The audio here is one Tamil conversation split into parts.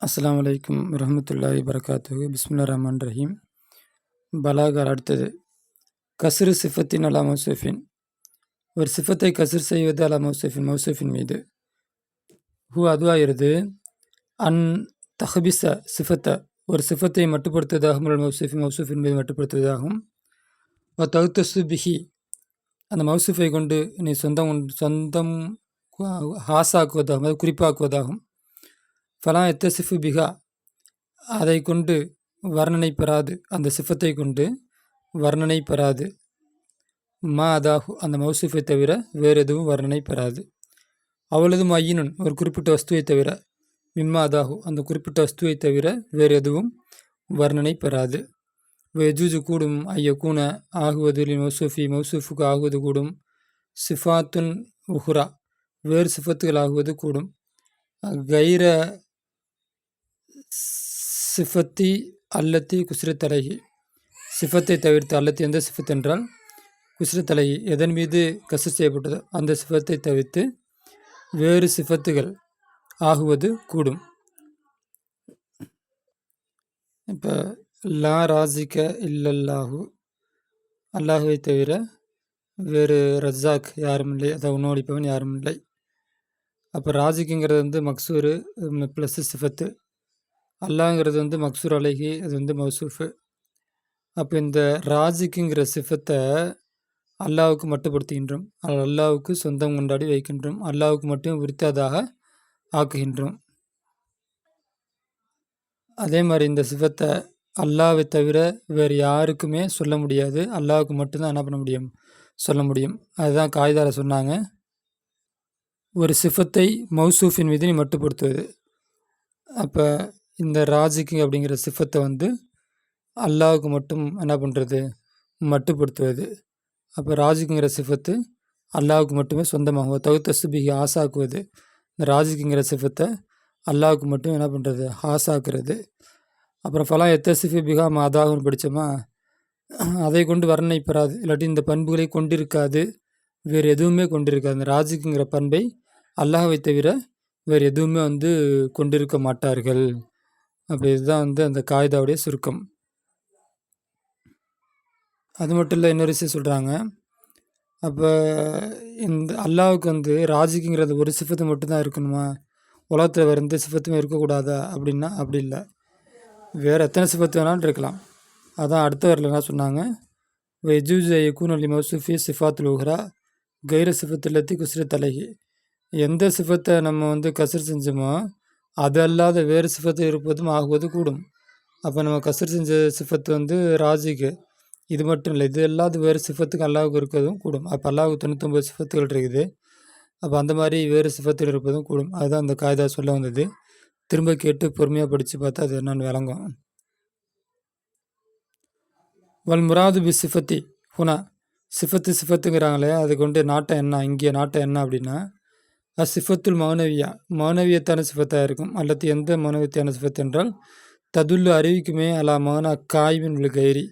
அஸ்ஸலாமு அலைக்கும் வரஹ்மத்துல்லாஹி வரகாத்துஹு. பிஸ்மில்லாஹிர் ரஹ்மானிர் ரஹீம். பலாகா அடுத்தது கஸ்ரு சிஃபத்தின் அலா மௌசூஃபின். ஒரு சிஃபத்தை கஸ்ர் செய்வது அலா மௌசூஃபின், மௌசூஃபின் மீது. அதுவாகிறது அன் தஹ்பிஸ சிஃபத்த, ஒரு சிஃபத்தை மட்டுப்படுத்துவதாகும், மௌசூஃபின், மௌசூஃபின் மீது மட்டுப்படுத்துவதாகும். தகுத்தசு பிஹி, அந்த மௌசூஃபை கொண்டு நீ சொந்தம் ஹாசாக்குவதாகும், அது குறிப்பாக்குவதாகும். ஃபலா எத்தசிஃபு பிஹா, அதை கொண்டு வர்ணனை பெறாது, அந்த சிஃபத்தை கொண்டு வர்ணனை பெறாது. மா அதாகு, அந்த மௌசூஃபை தவிர வேறு எதுவும் வர்ணனை பெறாது. அவளது ஐயினுன், ஒரு குறிப்பிட்ட வஸ்துவை தவிர, மிம்மா அதாகு, அந்த குறிப்பிட்ட வஸ்துவை தவிர வேறு எதுவும் வர்ணனை பெறாது. எஜூஜு கூடும், ஐயக்கூன ஆகுவது, மௌசூஃபி, மௌசூஃபுக்கு ஆகுவது கூடும். சிஃபாத்துன் உஹ்ரா, வேறு சிஃபத்துகள் ஆகுவது கூடும். கைர சிஃபத்தி அல்லத்தி குஸ்ரத் அலைஹி, சிஃபத்தை தவிர்த்து, அல்லத்தி எந்த சிஃபத் என்றால் குஸ்ரத் அலைஹி, எதன் மீது கஸ்ர் செய்யப்பட்டதோ அந்த சிஃபத்தை தவிர்த்து வேறு சிஃபத்துகள் ஆகுவது கூடும். இப்போ லா ராசிக்க இல்லல்லாஹு, அல்லாஹுவை தவிர வேறு ரஸாக் யாரும் இல்லை, அதை உணவளிப்பவன் யாரும் இல்லை. அப்போ ராசிக்குங்கிறது வந்து மக்சூரு ப்ளஸ் சிஃபத்து, அல்லாங்கிறது மக்சூர் அலைஹி, அது மௌசூஃபு. அப்போ இந்த ராசிக்குங்கிற சிஃபத்தை அல்லாவுக்கு மட்டுப்படுத்துகின்றோம், அல்லாவுக்கு சொந்தம் கொண்டாடி வைக்கின்றோம், அல்லாவுக்கு மட்டும் உரித்ததாக ஆக்குகின்றோம். அதே மாதிரி இந்த சிஃபத்தை அல்லாவை தவிர வேறு யாருக்குமே சொல்ல முடியாது, அல்லாவுக்கு மட்டும்தான் என்ன பண்ண முடியும், சொல்ல முடியும். அதுதான் காய்தார சொன்னாங்க, ஒரு சிஃபத்தை மௌசூஃபின் மீது நீ மட்டுப்படுத்துவது. அப்போ இந்த ராஜிக்கு அப்படிங்கிற சிஃபத்தை அல்லாவுக்கு மட்டும் என்ன பண்ணுறது, மட்டுப்படுத்துவது. அப்போ ராஜிக்குங்கிற சிஃபத்து அல்லாவுக்கு மட்டுமே சொந்தமாகும். தகுத்தசுபிகி ஆசாக்குவது, இந்த ராஜிக்குங்கிற சிஃபத்தை அல்லாவுக்கு மட்டும் என்ன பண்ணுறது, ஆசாக்குறது. அப்புறம் ஃபலா எத்தசிஃபி பிகா மாதாகுன்னு படித்தோமா, அதை கொண்டு வர்ணனை பெறாது, இல்லாட்டி இந்த பண்புகளை கொண்டிருக்காது, வேறு எதுவுமே கொண்டிருக்காது. இந்த ராஜிக்குங்கிற பண்பை அல்லாஹ்வை தவிர வேறு எதுவுமே கொண்டிருக்க மாட்டார்கள். அப்போ இதுதான் அந்த காய்தாவுடைய சுருக்கம். அது மட்டும் இல்லை, இன்னொரு விஷயம் சொல்கிறாங்க. அப்போ இந்த அல்லாவுக்கு ராஜிக்குங்கிறது ஒரு சிஃபத்து மட்டும்தான் இருக்கணுமா, உலகத்தில் வேறு எந்த சிஃபத்துமே இருக்கக்கூடாதா அப்படின்னா அப்படி இல்லை, வேறு எத்தனை சிஃபத்து வேணாலும் இருக்கலாம். அதான் அடுத்த வரல என்ன சொன்னாங்க, வெஜூஜ் யகூன் அலி மௌசூஃபி சிஃபாத்துல் உஹ்ரா கைர சிஃபத்துல்லத்தி குஸ்ரத் அலைஹி, எந்த சிஃபத்தை நம்ம கஸ்ர் செஞ்சோமோ அது அல்லாத வேறு சிஃபத்து இருப்பதும் ஆகுவது கூடும். அப்போ நம்ம கஸ்ர் செஞ்ச சிஃபத்து ராஜிக்கு, இது மட்டும் இல்லை, இது அல்லாத வேறு சிஃபத்துக்கு அல்லாவுக்கு இருக்கிறதும் கூடும். அப்போ அல்லாவுக்கு 99 சிஃபத்துகள் இருக்குது, அப்போ அந்த மாதிரி வேறு சிஃபத்துகள் இருப்பதும் கூடும். அதுதான் அந்த காய்தா சொல்ல வந்தது. திரும்ப கேட்டு பொறுமையாக படித்து பார்த்தா அது என்னென்னு விளங்கும். வல் முராது பி சிஃபத்தி ஹுனா, சிஃபத்துங்கிறாங்களே, அது கொண்டு நாட்டம் என்ன, இங்கே நாட்டம் என்ன அப்படின்னா, சிஃபத்துல் மௌனவியா, மௌனவியத்தான சிஃபத்தாக இருக்கும். அல்லது எந்த மௌனவியத்தான சிஃபத் என்றால் ததுல்லு அறிவிக்குமே அலா மௌன காய்வின் உள்ள கைரி,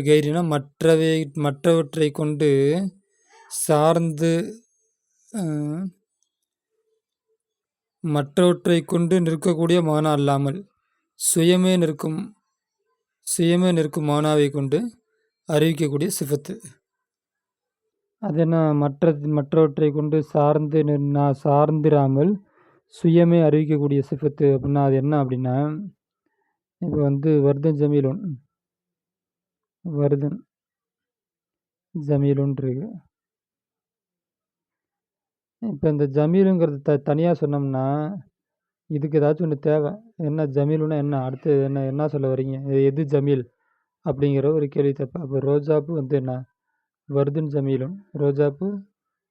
கைரினா மற்றவற்றை கொண்டு சார்ந்து, மற்றவற்றை கொண்டு நிற்கக்கூடிய மௌனா அல்லாமல் சுயமே நிற்கும் மௌனாவை கொண்டு அறிவிக்கக்கூடிய சிஃபத்து. அது என்ன, மற்றவற்றை கொண்டு சார்ந்திராமல் சுயமே அறிவிக்கக்கூடிய சிஃபத்து அப்படின்னா அது என்ன அப்படின்னா, இப்போ வர்தன் ஜமீலுன் இருக்கு. இப்போ இந்த ஜமீலுங்கிறது தனியாக சொன்னோம்னா இதுக்கு ஏதாச்சும் ஒன்று தேவை. என்ன ஜமீலுன்னா என்ன, அடுத்து என்ன சொல்ல வரீங்க, எது ஜமீல் அப்படிங்கிற ஒரு கேள்வி தப்பு. அப்போ ரோஜாப்பு என்ன, வர்துன் ஜமீலும், ரோஜாப்பு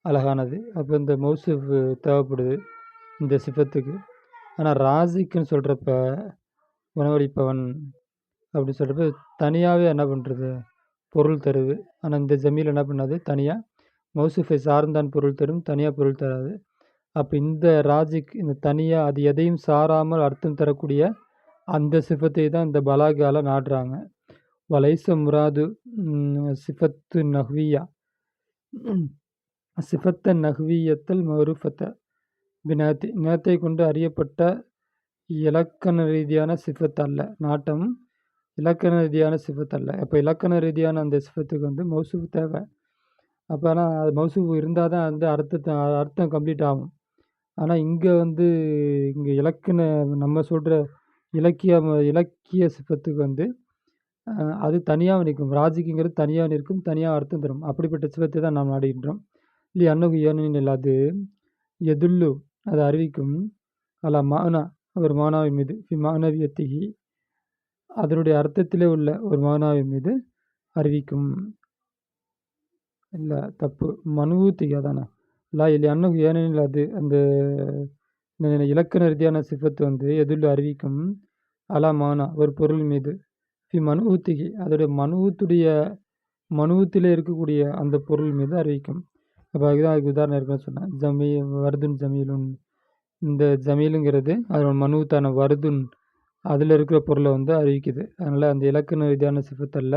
அழகானது. அப்போ இந்த மௌசூஃப் தேவைப்படுது இந்த சிஃபத்துக்கு. ஆனால் ராசிக்குன்னு சொல்கிறப்ப உணவளிப்பவன் அப்படின்னு சொல்கிறப்ப தனியாகவே என்ன பண்ணுறது, பொருள் தருது. ஆனால் இந்த ஜமீல் என்ன பண்ணாது, தனியாக மௌசூஃபை சார்ந்தான் பொருள் தரும், தனியாக பொருள் தராது. அப்போ இந்த ராஜிக், இந்த தனியாக அது எதையும் சாராமல் அர்த்தம் தரக்கூடிய அந்த சிஃபத்தை தான் இந்த பலாகால நாடுறாங்க. வலைச முராது சிஃபத்து நஹ்வியா, சிஃபத்த நஹ்வியத்தல் மருஃபத்த பினாத்தி, நேத்தை கொண்டு அறியப்பட்ட இலக்கண ரீதியான சிஃபத் அல்ல. நாட்டம் இலக்கண ரீதியான சிஃபத் அல்ல. அப்போ இலக்கண ரீதியான அந்த சிஃபத்துக்கு வந்து மௌசூஃப் தேவை. அப்போ ஆனால் அது மௌசூஃப் இருந்தால் தான் வந்து அர்த்தம் கம்ப்ளீட் ஆகும். ஆனால் இங்கே வந்து இங்கே நம்ம சொல்கிற இலக்கிய சிஃபத்துக்கு வந்து அது தனியாக நிற்கும். ராஜிக்குங்கிறது தனியாக நிற்கும், தனியாக அர்த்தம் தரும். அப்படிப்பட்ட சிஃபத்தை தான் நாம் நாடுகின்றோம். இல்லை அன்னகு ஏனெனில் அது எதுல்லு அது அறிவிக்கும் அலா மானா ஒரு மானாவின் மீது மானவியத்திகி அதனுடைய அர்த்தத்திலே உள்ள ஒரு மானாவின் மீது அறிவிக்கும். இல்லை தப்பு மனுவூத்திகி அதானே இல்லை இல்லை அன்னகு ஏனெனில் அது அந்த இலக்கண ரீதியான சிஃபத்து வந்து எதுல்லு அறிவிக்கும் அலா மானா ஒரு பொருள் மீது மனுவூத்திகி அதோடைய மனுவத்திலே இருக்கக்கூடிய அந்த பொருள் மீது அறிவிக்கும். அப்போ அதுக்கு உதாரணம் இருக்குன்னு சொன்னேன். வருதுன் ஜமீலுன் இந்த ஜமீலுங்கிறது அதோட மனுவத்தான வருதுன் அதில் இருக்கிற பொருளை வந்து அறிவிக்குது. அதனால் அந்த இலக்கண ரீதியான சிஃபத்தல்ல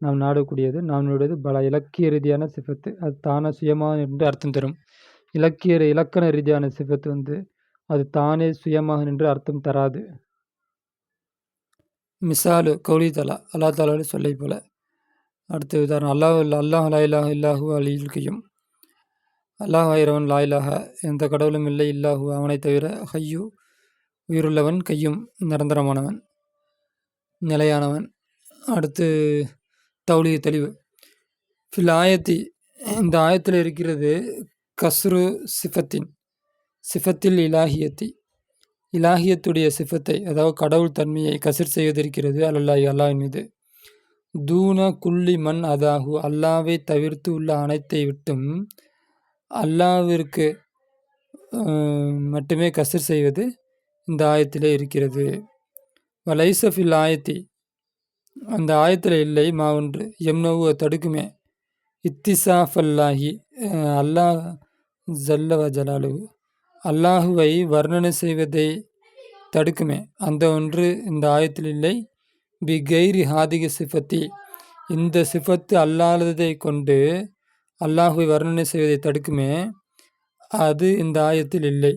நாம் நாடக்கூடியது. நம்மளுடையது பல இலக்கிய ரீதியான சிஃபத்து. அது தானே சுயமாக நின்று அர்த்தம் தரும். இலக்கண ரீதியான சிஃபத்து வந்து அது தானே சுயமாக நின்று அர்த்தம் தராது. மிசாலு கௌலி தலா அல்லா தாலாவோட சொல்லை போல. அடுத்த உதாரணம் அல்லாஹ் லா இலாஹ இல்லாஹு அலியுல் கையும் அல்லாஹ் ஆயிரவன் லா இலாஹ எந்த கடவுளும் இல்லை இல்லாஹு அவனை தவிர ஹையு உயிருள்ளவன் கையும் நிரந்தரமானவன் நிலையானவன். அடுத்து தௌலி தெளிவு ஃபில் ஆயத்தி இந்த ஆயத்தில் இருக்கிறது கஸ்ரு சிஃபத்தில் இலாஹியத்துடைய சிஃபத்தை அதாவது கடவுள் தன்மையை கசிர் செய்வதிருக்கிறது அல்லல்லாஹி அல்லாஹ்வின் மீது. தூன குல்லி மண் அதாகு அல்லாவை தவிர்த்து உள்ள அனைத்தை விட்டும் அல்லாவிற்கு மட்டுமே கசிர் செய்வது இந்த ஆயத்திலே இருக்கிறது. வலைசஃபில் ஆயத்தி அந்த ஆயத்தில் இல்லை மா ஒன்று எம்னவு தடுக்குமே இத்திசாஃபல்லாஹி அல்லாஹ் ஜல்லவ ஜலாலு அல்லாஹுவை வர்ணனை செய்வதை தடுக்குமே அந்த ஒன்று இந்த ஆயத்தில் இல்லை. பி கைரி ஹாதிக சிஃபத்தி இந்த சிஃபத்து அல்லாததை கொண்டு அல்லாஹுவை வர்ணனை செய்வதை தடுக்குமே அது இந்த ஆயத்தில் இல்லை.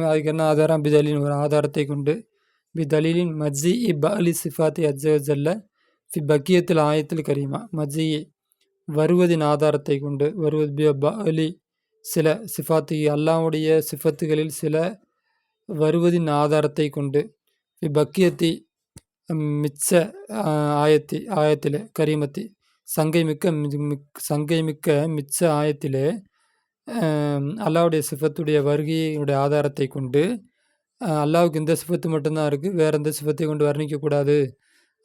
அதுக்கு என்ன ஆதாரம்? பிதலின் ஒரு ஆதாரத்தை கொண்டு பிதலின் மஜ்ஜி பலி சிஃபாத்தி அஜ்ஜல்ல ஃபி பக்கியத்தில் ஆயத்தில் கரீமா மஜ்ஜி வருவதின் ஆதாரத்தை கொண்டு வருவது பலி சில சிஃபாத்தி அல்லாஹ்வுடைய சிஃபத்துகளில் சில வருவதின் ஆதாரத்தை கொண்டு பக்கியத்தி மிச்ச ஆயத்திலே கரீமத்தி சங்கை மிக்க மிச்ச ஆயத்திலே அல்லாஹ்வுடைய சிஃபத்துடைய வருகையுடைய ஆதாரத்தை கொண்டு அல்லாஹ்வுக்கு இந்த சிஃபத்து மட்டும்தான் இருக்குது, வேறு எந்த சிஃபத்தை கொண்டு வர்ணிக்கக்கூடாது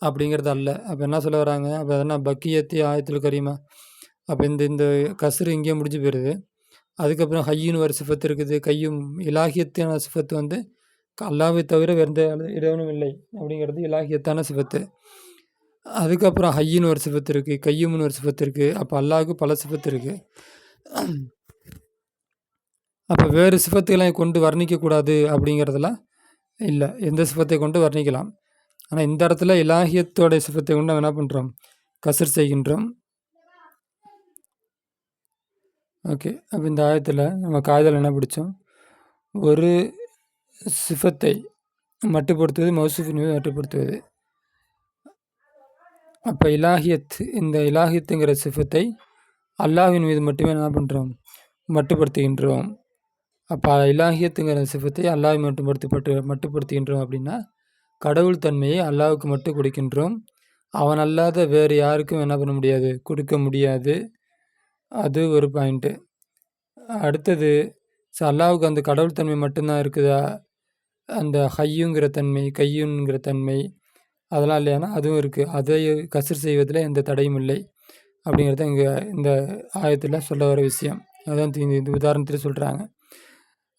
அப்படிங்கிறது அல்ல. அப்போ என்ன சொல்ல வராங்க? அப்போ எதனா பக்கியத்தி ஆயத்தில் கரீமா அப்போ இந்த கஸ்ரு இங்கேயே முடிஞ்சு போயிடுது. அதுக்கப்புறம் ஹையின்னு ஒரு சிஃபத்து இருக்குது. கையும் இலாகியத்தான சிஃபத்து வந்து அல்லாஹ்வை தவிர வேறு எந்த இறைவனும் இல்லை அப்படிங்கிறது இலாகியத்தான சிஃபத்து. அதுக்கப்புறம் ஹையின்னு ஒரு சிஃபத்து இருக்குது, கையும்னு ஒரு சிஃபத்து இருக்குது. அப்போ அல்லாஹ்வுக்கு பல சிஃபத்து இருக்குது. அப்போ வேறு சிஃபத்துகளை கொண்டு வர்ணிக்கக்கூடாது அப்படிங்கிறதுலாம் இல்லை, எந்த சிஃபத்தை கொண்டு வர்ணிக்கலாம். ஆனால் இந்த இடத்துல இலாகியத்தோடைய சிஃபத்தை கொண்டு நம்ம என்ன பண்ணுறோம்? கசர் செய்கின்றோம். ஓகே, அப்போ இந்த ஆயத்தில் நம்ம காய்தல் என்ன பிடிச்சோம்? ஒரு சிஃபத்தை மட்டுப்படுத்துவது மௌசூஃபின் மீது மட்டுப்படுத்துவது. அப்போ இந்த இலாஹியத்துங்கிற சிஃபத்தை அல்லாஹ்வின் மீது மட்டுமே என்ன பண்ணுறோம்? மட்டுப்படுத்துகின்றோம். அப்போ இலாஹியத்துங்கிற சிஃபத்தை அல்லாஹ் மட்டுப்படுத்துகின்றோம் அப்படின்னா கடவுள் தன்மையை அல்லாஹ்வுக்கு மட்டும் கொடுக்கின்றோம். அவன் அல்லாத வேறு யாருக்கும் என்ன பண்ண முடியாது, கொடுக்க முடியாது. அது ஒரு பாயிண்ட்டு. அடுத்தது அல்லாஹ்வுக்கு அந்த கடவுள் தன்மை மட்டும்தான் இருக்குதா? அந்த ஹையுங்கிற தன்மை கையுங்கிற தன்மை அதெல்லாம் இல்லையானா அதுவும் இருக்குது. அதை கசர் செய்வதில் எந்த தடையும் இல்லை அப்படிங்கிறத இங்கே இந்த ஆயத்தில் சொல்ல வர விஷயம். அதான் இந்த உதாரணத்தில் சொல்கிறாங்க.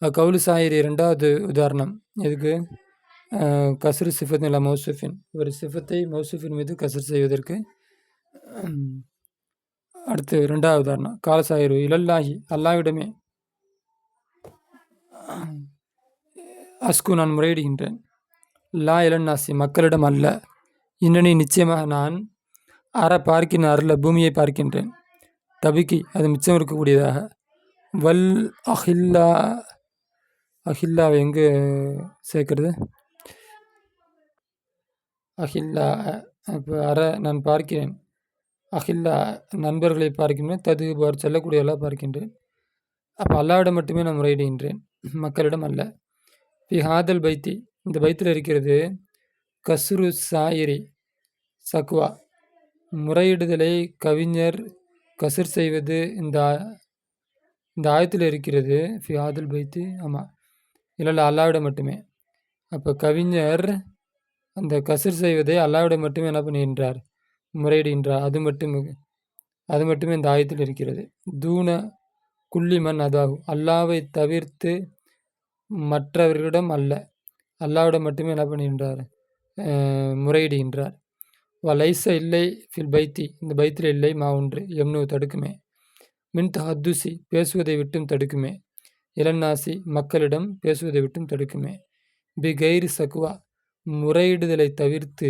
கவுலு சாயிரி ரெண்டாவது உதாரணம் எதுக்கு? கசரு சிஃபத் இல்லை மௌசூஃபின் ஒரு சிஃபத்தை மௌசூஃபின் மீது கசர் செய்வதற்கு. அடுத்து ரெண்டாவது உதாரணம் கால சாயிரு இலல்லாஹி அல்லாஹ்விடமே அஸ்கு நான் முறையிடுகின்றேன். லா இலன்னாசி மக்களிடம் அல்ல. இன்னனி நிச்சயமாக நான் பார்க்கின்ற அருள பூமியை பார்க்கின்றேன். தபிக்கி அது மிச்சம் இருக்கக்கூடியதாக. வல் அஹில்லாவை எங்கே சேர்க்கறது? அஹில்லா இப்போ நான் பார்க்கிறேன். அஹில்லா நண்பர்களை பார்க்கின்றேன். ததுபவர் செல்லக்கூடியவர்களாக பார்க்கின்றேன். அப்போ அல்லாவிடம் மட்டுமே நான் முறையிடுகின்றேன், மக்களிடம் அல்ல. ஃபி ஹாதல் பைத்தி, இந்த பைத்தில் இருக்கிறது கஸ்ரு சாயிரி சக்வா, முறையிடுதலை கவிஞர் கசர் செய்வது. இந்த ஆயத்தில் இருக்கிறது ஃபி ஹாதல் பைத்தி. ஆமாம், இல்லை அல்லாவிடம் மட்டுமே. அப்போ கவிஞர் அந்த கசர் செய்வதை அல்லாவிடம் மட்டுமே என்ன பண்ணுகின்றார், முறையிடுகின்றார். அது மட்டுமே இந்த ஆயத்தில் இருக்கிறது. தூண குல்லிமன் அதாகும், அல்லாவை தவிர்த்து மற்றவர்களிடம் அல்ல, அல்லாவிடம் மட்டுமே என்ன பண்ணுகின்றார், முறையிடுகின்றார். லைச இல்லை ஃபில் பைத்தி, இந்த பைத்தில் இல்லை மா ஒன்று எம்னு தடுக்குமே. மின் தஹத்துசி, பேசுவதை விட்டும் தடுக்குமே. இளநாசி, மக்களிடம் பேசுவதை விட்டும் தடுக்குமே. பி கைரி சக்குவா, முறையிடுதலை தவிர்த்து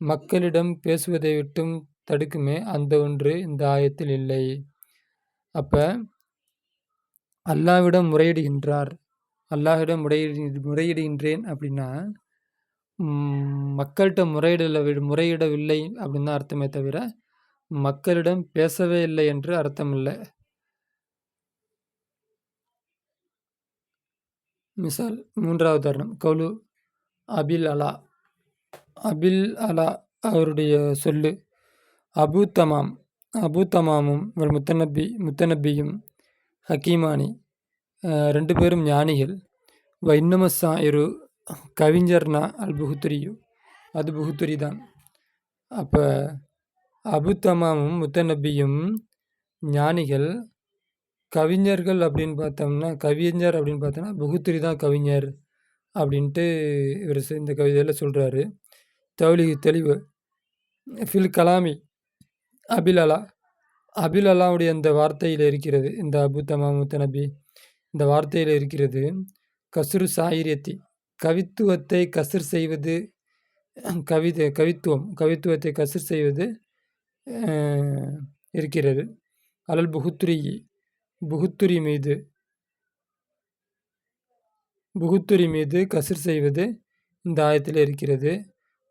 மக்களிடம் பேசுவதை விட்டும் தடுக்குமே, அந்த ஒன்று இந்த ஆயத்தில் இல்லை. அப்போ அல்லாவிடம் முறையிடுகின்றார், அல்லாஹ்விடம் முறையிடுகின்றேன் அப்படின்னா மக்கள்கிட்ட முறையிடவில்லை அப்படின்னு தான் அர்த்தமே தவிர மக்களிடம் பேசவே இல்லை என்று அர்த்தம் இல்லை. மிசால், மூன்றாவது உதாரணம் கவுலு அபில் அலா. அபில் அலா அவருடைய சொல்லு. அபு தமாமும் முத்தநபியும் ஹக்கீமானி, ரெண்டு பேரும் ஞானிகள். இன்னமசாயிரு, கவிஞர்னா அல் புகுத்துரியு, அது புகுத்துரி தான். அப்போ அபு தமாமும் முத்தநபியும் ஞானிகள். கவிஞர்கள் அப்படின்னு பார்த்தோம்னா புகுத்துரி தான் கவிஞர் அப்படின்ட்டு இவர் இந்த கவிதையில் சொல்கிறாரு. தெளிவு ஃபில் கலாமி அபில் அலாவுடைய இந்த வார்த்தையில் இருக்கிறது, இந்த அபு தமாம் முத்தநபி இந்த வார்த்தையில் இருக்கிறது கசுரு சாயிரியத்தி, கவித்துவத்தை கசர் செய்வது. கவித்துவத்தை கசர் செய்வது இருக்கிறது. அலல் புகுத்துரி மீது கசர் செய்வது இந்த ஆயத்தில் இருக்கிறது.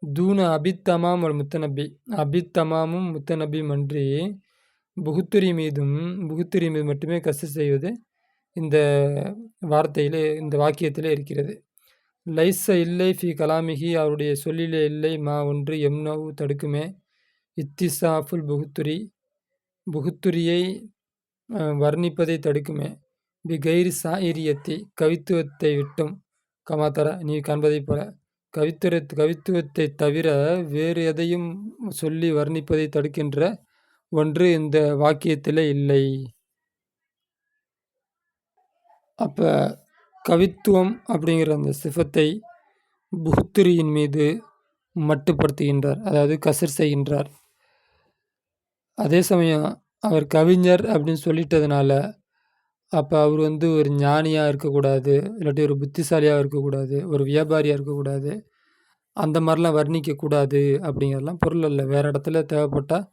தூண அபித்தமாம் அபித்தமாமும் முத்தநபியும் அன்றி புகுத்துரி மீது மட்டுமே கசர் செய்வது இந்த வாக்கியத்திலே இருக்கிறது. லைச இல்லை ஃபி கலாமிகி, அவருடைய சொல்லிலே இல்லை மா ஒன்று எம்னவு தடுக்குமே. இத்திசாஃபுல் புகுத்துரியை வர்ணிப்பதை தடுக்குமே. பி கைரி சாயிரியத்தி, கவித்துவத்தை விட்டும். கமாத்தர, நீ காண்பதை போல கவித்துவத்தை தவிர வேறு எதையும் சொல்லி வர்ணிப்பதை தடுக்கின்ற ஒன்று இந்த வாக்கியத்தில் இல்லை. அப்போ கவித்துவம் அப்படிங்கிற அந்த சிஃபத்தை புகுத்துரியின் மீது மட்டுப்படுத்துகின்றார், அதாவது கசர் செய்கின்றார். அதே சமயம் அவர் கவிஞர் அப்படின்னு சொல்லிட்டதுனால அப்போ அவர் ஒரு ஞானியாக இருக்கக்கூடாது, இல்லாட்டி ஒரு புத்திசாலியாக இருக்கக்கூடாது, ஒரு வியாபாரியாக இருக்கக்கூடாது, அந்த மாதிரிலாம் வர்ணிக்கக்கூடாது அப்படிங்கிறதெல்லாம் பொருள் அல்ல. வேறு இடத்துல தேவைப்பட்டால்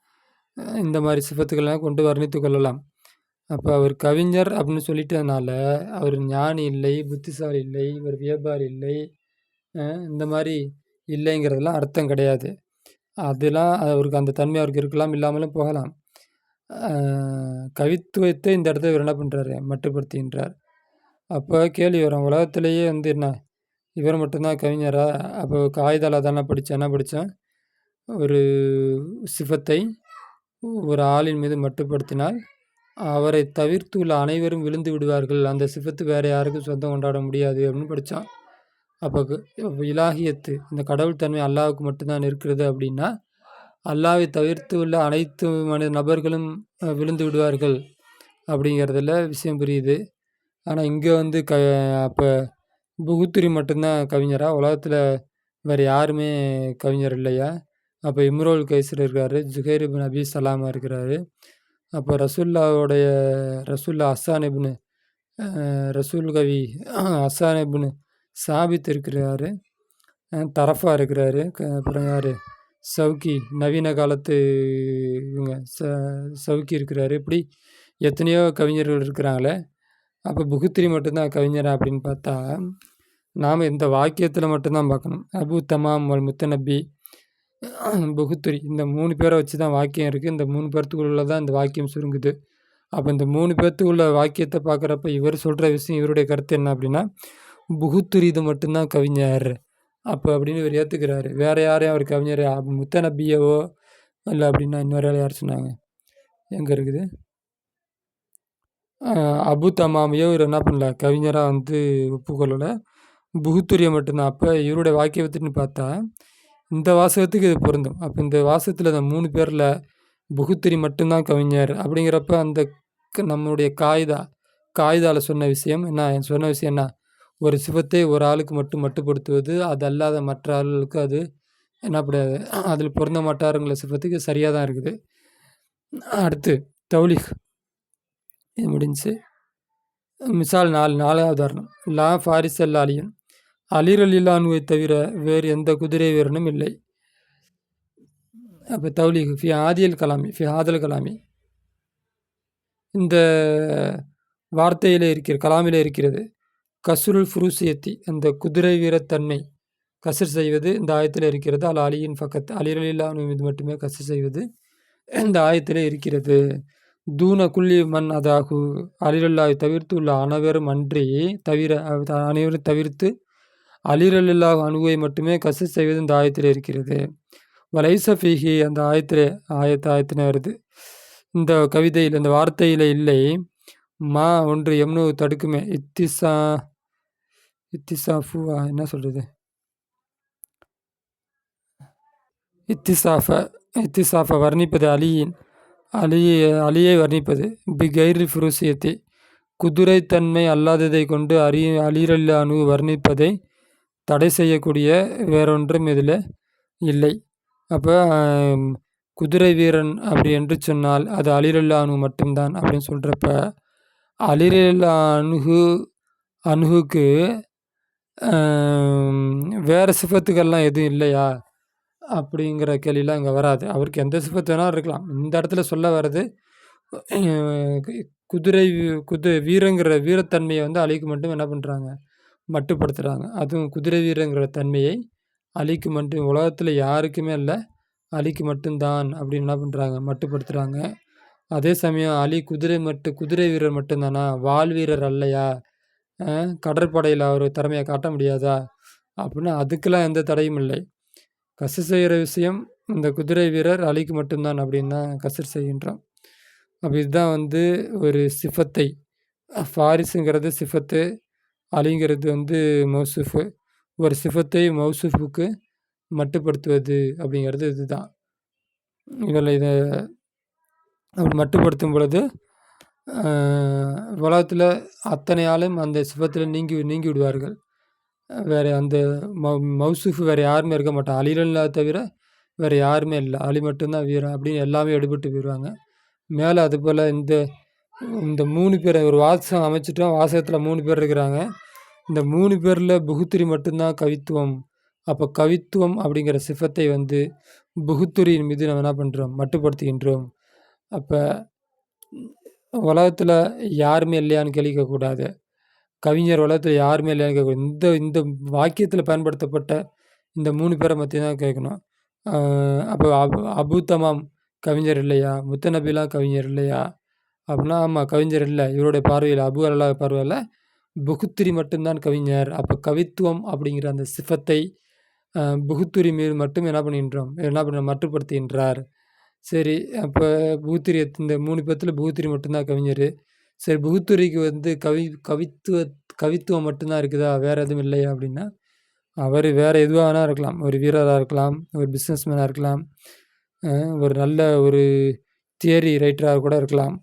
இந்த மாதிரி சிஃபத்துக்கள்லாம் கொண்டு வர்ணித்து கொள்ளலாம். அப்போ அவர் கவிஞர் அப்படின்னு சொல்லிட்டதுனால அவர் ஞானி இல்லை, புத்திசாலி இல்லை, ஒரு வியாபாரி இல்லை, இந்த மாதிரி இல்லைங்கிறதெல்லாம் அர்த்தம் கிடையாது. அதெல்லாம் அவருக்கு அந்த தன்மை அவருக்கு இருக்கலாம், இல்லாமலும் போகலாம். கவித்துவத்தை இந்த இடத்துல இவர் என்ன பண்ணுறாரு, மட்டுப்படுத்துகின்றார். அப்போ கேள்வி வரும், உலகத்திலேயே என்ன இவர் மட்டும்தான் கவிஞரா? அப்போ காகிதால தானே படித்தேன், ஒரு சிஃபத்தை ஒரு ஆளின் மீது மட்டுப்படுத்தினால் அவரை தவிர்த்து உள்ள அனைவரும் விழுந்து விடுவார்கள், அந்த சிஃபத்து வேறு யாருக்கும் சொந்தம் கொண்டாட முடியாது அப்படின்னு படித்தான். அப்போ இலாகியத்து, இந்த கடவுள் தன்மை அல்லாஹ்வுக்கு மட்டும்தான் இருக்கிறது அப்படின்னா அல்லாஹ்வை தவிர்த்து உள்ள அனைத்து நபர்களும் விழுந்து விடுவார்கள் அப்படிங்கிறதுல விஷயம் புரியுது. ஆனால் இங்கே அப்போ புகுத்துரி மட்டும்தான் கவிஞரா? உலகத்தில் வேறு யாருமே கவிஞர் இல்லையா? அப்போ இம்ரோல் கைசர் இருக்கிறாரு, ஜுஹைர் இப்னு அபி சலாமா இருக்கிறாரு. அப்போ ரசூல்லா ரசூல் கவி ஹஸ்ஸான் இப்னு சாபித் இருக்கிறாரு, தரஃபா இருக்கிறாரு, அப்புறம் யார், சவுக்கி, நவீன காலத்து இவங்க சவுக்கி இருக்கிறாரு. இப்படி எத்தனையோ கவிஞர்கள் இருக்கிறாங்களே. அப்போ புகுத்துரி மட்டும்தான் கவிஞரா அப்படின்னு பார்த்தா நாம் இந்த வாக்கியத்தில் மட்டும்தான் பார்க்கணும். அபு தமாம் முத்தநபி புகுத்துரி இந்த 3 பேரை வச்சு தான் வாக்கியம் இருக்குது. இந்த 3 பேர்த்துக்குள்ள தான் இந்த வாக்கியம் சுருங்குது. அப்போ இந்த 3 பேர்த்துக்குள்ள வாக்கியத்தை பார்க்குறப்ப இவர் சொல்கிற விஷயம் இவருடைய கருத்து என்ன அப்படின்னா, புகுத்துரி இது மட்டும்தான் கவிஞர் அப்போ அப்படின்னு இவர் ஏற்றுக்கிறாரு. வேறு யாரையும் அவர் கவிஞர் முத்தநபியவோ இல்லை அப்படின்னா இன்னொரு ஆள் யார் சொன்னாங்க, எங்கே இருக்குது, அபு தமாமையோ இவர் என்ன பண்ணல, கவிஞராக வந்து ஒப்புக்கொள்ளலை. புகுத்துரியை மட்டும்தான். அப்போ இவருடைய வாக்கியத்துன்னு பார்த்தா இந்த வாசகத்துக்கு இது பொருந்தும். அப்போ இந்த வாசகத்தில் இந்த 3 பேரில் புகுத்துரி மட்டும்தான் கவிஞர் அப்படிங்கிறப்ப அந்த நம்மளுடைய காயிதாவில் சொன்ன விஷயம் என்ன, ஒரு சிவத்தை ஒரு ஆளுக்கு மட்டும் மட்டுப்படுத்துவது, அது அல்லாத மற்ற ஆளுகளுக்கு அது என்னப்படாது, அதில் பொருந்த மாட்டாருங்கிற சிவத்துக்கு சரியாக தான் இருக்குது. அடுத்து தௌலிக் இது முடிஞ்சு. மிசால் 4வது உதாரணம், லா ஃபாரிஸ் அல் அலியன், அலிரலிலானுவை தவிர வேறு எந்த குதிரை வீரனும் இல்லை. அப்போ தௌலிக் ஃபி ஆதல் கலாமி இந்த வார்த்தையிலே கலாமிலே இருக்கிறது. கசுருல் ஃபுரூசியத்தி அந்த குதிரை வீரத்தன்மை கசர் செய்வது இந்த ஆயத்தில் இருக்கிறது. அலியின் ஃபக்கத் அலிரலிலானு இது மட்டுமே கசர் செய்வது இந்த ஆயத்தில் இருக்கிறது. தூன குல்லி மண் அதாகு அலிரல்லாவை தவிர்த்து உள்ள அனைவரும் அனைவரும் தவிர்த்து அலிரல்லாஹ் அணுவை மட்டுமே கசர் செய்வது இந்த ஆயத்தில் இருக்கிறது. வலைசஃபிஹி அந்த ஆயத்தின வருது. இந்த கவிதையில் இந்த வார்த்தையில் இல்லை மா ஒன்று எம்னு தடுக்குமே இத்திசாஃபுவா என்ன சொல்கிறது, இத்திசாஃப வர்ணிப்பது அலியை வர்ணிப்பது பிகைரி ஃபுருசியத்தை குதிரைத்தன்மை அல்லாததை கொண்டு அலிரல்லானு வர்ணிப்பதை தடை செய்யக்கூடிய வேறொன்றும் இதில் இல்லை. அப்போ குதிரை வீரன் அப்படி என்று சொன்னால் அது அலிரல்லானு மட்டும்தான் அப்படின்னு சொல்கிறப்ப அணுகுக்கு வேறு சிஃபத்துக்கள்லாம் எதுவும் இல்லையா அப்படிங்கிற கேள்விலாம் இங்கே வராது. அவருக்கு எந்த சிஃபத்து வேணாலும் இருக்கலாம். இந்த இடத்துல சொல்ல வர்றது வீரங்கிற வீரத்தன்மையை வந்து அலிக்கு மட்டும் என்ன பண்ணுறாங்க, மட்டுப்படுத்துகிறாங்க. அதுவும் குதிரை வீரங்கிற தன்மையை அலிக்கு மட்டும், உலகத்தில் யாருக்குமே இல்லை, அலிக்கு மட்டும்தான் அப்படின்னு என்ன பண்ணுறாங்க, மட்டுப்படுத்துகிறாங்க. அதே சமயம் அலி குதிரை வீரர் மட்டும்தானா, வால் வீரர் அல்லையா, கடற்படையில் அவர் திறமையை காட்ட முடியாதா அப்படின்னா அதுக்கெல்லாம் எந்த தடையும் இல்லை. கசர் செய்கிற விஷயம் இந்த குதிரை வீரர் அலிக்கு மட்டும்தான் அப்படின்னா கசர் செய்கின்றோம். அப்போ இதுதான் வந்து ஒரு சிஃபத்தை, ஃபாரிஸுங்கிறது சிஃபத்து, அலிங்கிறது வந்து மௌசூஃபு. ஒரு சிஃபத்தை மௌசூஃபுக்கு மட்டுப்படுத்துவது அப்படிங்கிறது இதுதான். இதை அப்படி மட்டுப்படுத்தும் பொழுது உலகத்தில் அத்தனை ஆளும் அந்த சிஃபத்தில் நீங்கி விடுவார்கள். வேறு அந்த மௌசூஃபு வேறு யாருமே இருக்க மாட்டாங்க. அலிரல்லா தவிர வேறு யாருமே இல்லை, அலி மட்டும்தான் வீரன் அப்படின்னு எல்லாமே எடுபட்டு போயிடுவாங்க. மேலே அதுபோல் இந்த 3 பேரை ஒரு வாசகம் அமைச்சிட்டோம். வாசகத்தில் 3 பேர் இருக்கிறாங்க. இந்த 3 பேரில் புகுத்துரி மட்டும்தான் கவித்துவம். அப்போ கவித்துவம் அப்படிங்கிற சிஃபத்தை வந்து புகுத்துரியின் மீது நம்ம என்ன பண்ணுறோம், மட்டுப்படுத்துகின்றோம். அப்போ உலகத்தில் யாருமே இல்லையான்னு கேட்கக்கூடாது. கவிஞர் உலகத்தில் யாருமே இல்லையான்னு கேட்கக்கூடாது. இந்த வாக்கியத்தில் பயன்படுத்தப்பட்ட இந்த 3 பேரை பற்றி தான் கேட்கணும். அப்போ அபு தமாம் கவிஞர் இல்லையா, முத்தநபிலாம் கவிஞர் இல்லையா அப்படின்னா ஆமாம் கவிஞர் இல்லை. இவருடைய பார்வையில் அபு அல்லா பார்வையில் புகுத்துரி மட்டும்தான் கவிஞர். அப்போ கவித்துவம் அப்படிங்கிற அந்த சிஃபத்தை புகுத்துரி மீது மட்டும் என்ன பண்ண மட்டுப்படுத்துகின்றார். சரி, அப்போ புகுத்துரி இந்த 3 பேர்த்தில் புகுத்துரி மட்டும்தான் கவிஞர். சரி, புகுத்துரிக்கு வந்து கவித்துவம் மட்டும்தான் இருக்குதா, வேறு எதுவும் இல்லையா அப்படின்னா அவர் வேறு எதுவாக வேணால் இருக்கலாம். ஒரு வீரராக இருக்கலாம், ஒரு பிஸ்னஸ்மேனாக இருக்கலாம், ஒரு நல்ல ஒரு தியரி ரைட்டராக கூட இருக்கலாம்.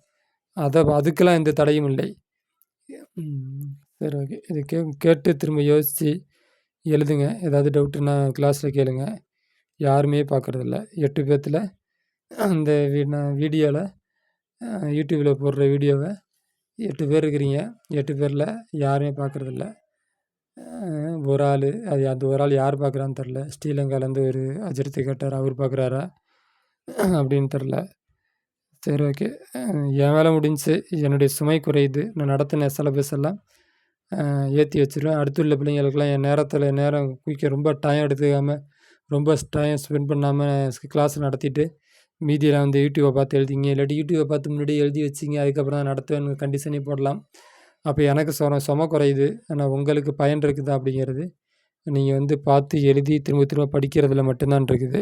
அதுக்கெல்லாம் எந்த தடையும் இல்லை. சரி, ஓகே. இது கேட்டு திரும்ப யோசித்து எழுதுங்க. ஏதாவது டவுட்டுன்னா கிளாஸில் கேளுங்க. யாருமே பார்க்குறதில்ல. 8 பேர்த்தில் அந்த வீடியோவில் யூடியூப்பில் போடுற வீடியோவை 8 பேர் இருக்கிறீங்க. 8 பேரில் யாருமே பார்க்குறதில்ல. ஒரு ஆள், அது அந்த ஒரு ஆள் யார் பார்க்குறான்னு தெரில. ஸ்ரீலங்காலேருந்து ஒரு அஜரத்தை கேட்டார், அவர் பார்க்குறாரா அப்படின்னு தெரில. சரி, ஓகே. என் வேலை முடிஞ்சு, என்னுடைய சுமை குறையுது. நான் நடத்தின சிலபஸ் எல்லாம் ஏற்றி வச்சுருவேன். அடுத்துள்ள பிள்ளைங்களுக்கெல்லாம் என் நேரம் குயிக்க ரொம்ப டைம் எடுத்துக்காமல் ரொம்ப டைம் ஸ்பெண்ட் பண்ணாமல் கிளாஸ் நடத்திட்டு மீதியெல்லாம் வந்து யூடியூப்பை பார்த்து எழுதிங்க. இல்லாட்டி யூடியூப்பை பார்த்து முன்னாடியே எழுதி வச்சிங்க. அதுக்கப்புறம் தான் நடத்துவேன்னு கண்டிஷனே போடலாம். அப்போ எனக்கு சும குறையுது. ஆனால் உங்களுக்கு பயன் இருக்குதா அப்படிங்கிறது நீங்கள் வந்து பார்த்து எழுதி திரும்ப திரும்ப படிக்கிறதுல மட்டும்தான் இருக்குது.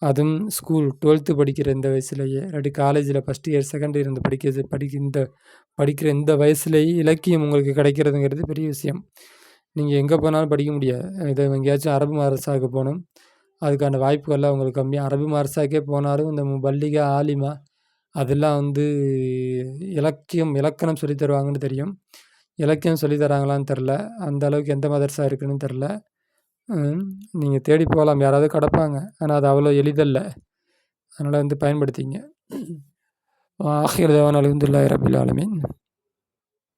அதுவும் ஸ்கூல் 12th படிக்கிற இந்த வயசுலேயே, இல்லாட்டி காலேஜில் ஃபஸ்ட் இயர், செகண்ட் இயர் இந்த படிக்கிற இந்த வயசுலேயே இலக்கியம் உங்களுக்கு கிடைக்கிறதுங்கிறது பெரிய விஷயம். நீங்கள் எங்கே போனாலும் படிக்க முடியாது. இதை எங்கேயாச்சும் அரபு மதரசாவுக்கு போகணும். அதுக்கான வாய்ப்புகள்லாம் உங்களுக்கு கம்மி. அரபு மதரசாக்கே போனாலும் இந்த பல்லிகா, ஆலிமா அதெல்லாம் வந்து இலக்கணம் சொல்லி தருவாங்கன்னு தெரியும். இலக்கியம் சொல்லி தராங்களான்னு தெரில. அந்த அளவுக்கு எந்த மதரசா இருக்குன்னு தெரில. நீங்கள் தேடி போகலாம், யாராவது கிடப்பாங்க. ஆனால் அது அவ்வளோ எளிதல்ல. அதனால் வந்து பயன்படுத்திங்க. ஆஹிர் தவானா அல்ஹம்துலில்லாஹி ரப்பில் ஆலமீன்.